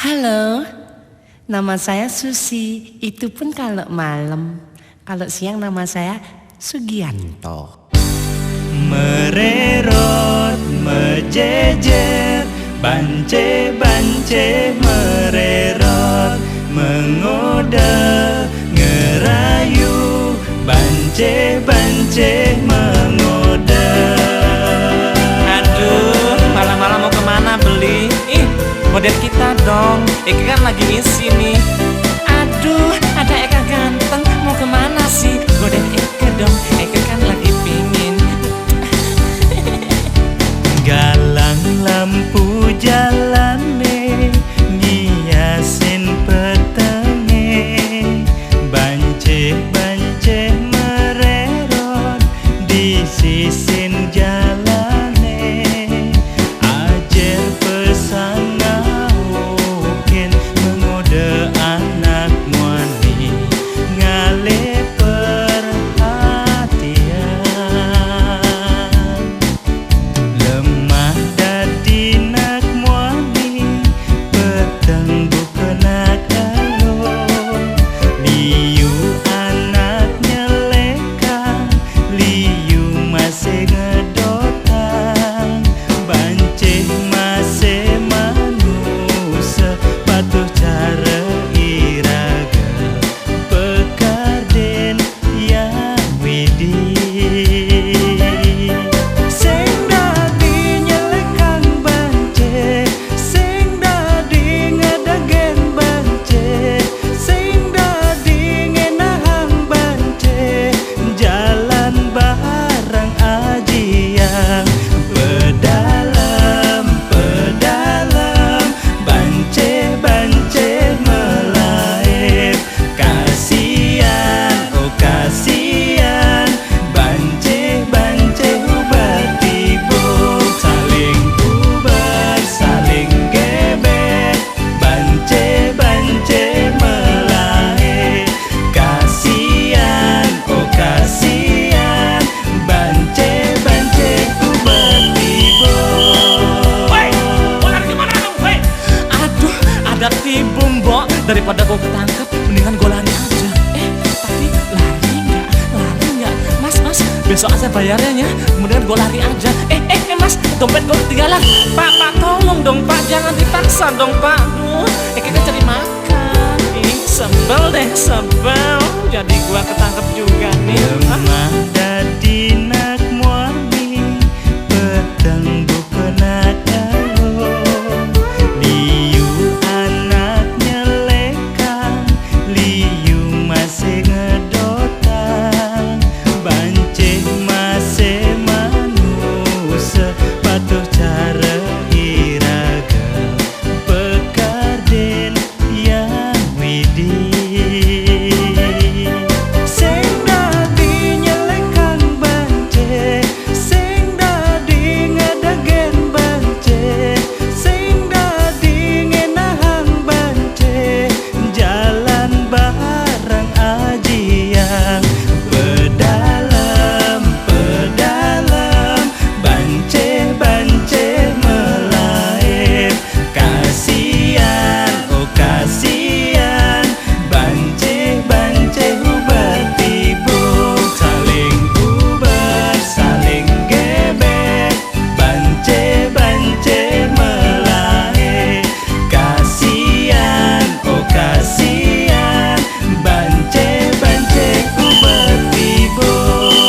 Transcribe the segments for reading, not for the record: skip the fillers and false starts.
Halo, nama saya Susi. Itu pun kalau malam. Kalau siang nama saya Sugianto. Mererot, mejejer, bance-bance mererot, mengode, ngerayu, bance-bance mengode. Aduh, malam-malam mau kemana beli? Ih, model kita dong. Eka kan lagi ngisi nih. Aduh, ada Eka ganteng. Mau kemana sih? Godain Eka dong. Eka kan lagi pingin. Galang lampu jalane, nyiasin petenge, bance-bance mererot, disisin jalane, ajer pesan ngaukin, mengode anak muani, ngale perhatian. Lemah dadi nak muani, peteng bukenak alo, liu anaknya leka, liu masih ngedotan, banceh masih manusia, patuh cara iraga, pekarden yang widih. Sing dadi nyelekang bance, sing dadi ngedagen bance, sing dadi ngenahang bance, jalan barang ajiang, pedalam, pedalam, bance-bance melaep, kasihan, oh kasihan, bance-bance ubat tibu, saling ubat, saling gebet, bance-bance melaep, kasihan, oh kasihan, bance-bance ubat tibu. Woi, mau lari kemana dong, woi? Aduh, ada tibu, Mbok. Daripada gue ketangkep, mendingan gue lari aja. Tapi lari nggak? Mas, besok aja bayarnya ya. Mendingan gue lari aja. Mas, dompet gue ketinggalan. Pak, tolong dong, Pak. Jangan dipaksa dong, Pak. Aduh, kan cari makan. Sebel deh, sebel. Jadi gue ketangkep juga nih. Lemah dadi nak muani, peteng bukenak alo, liu anaknya leka, liu masih ngedotan, banceh masih manusia, patuh cara iraga, pekarden yang widih. Sing dadi nyelekang bance, sing dadi ngedagen bance, sing dadi ngenahang bance, jalan barang ajiang, pedalam, pedalam, bance-bance melaep, kasihan, oh kasihan, bance-bance ubat tibu, saling ubat, saling gebet, bance-bance melaep, kasihan, oh kasihan, bance-bance ubat tibu,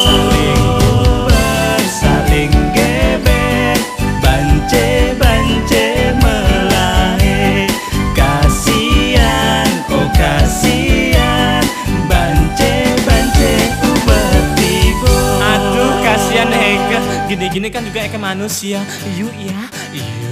saling ubat, saling gebet, bance-bance melaep, kasihan, oh kasihan, bance-bance ubat tibu. Aduh, kasihan Eka. Gini-gini kan juga Eka manusia. Yuk ya, yuk.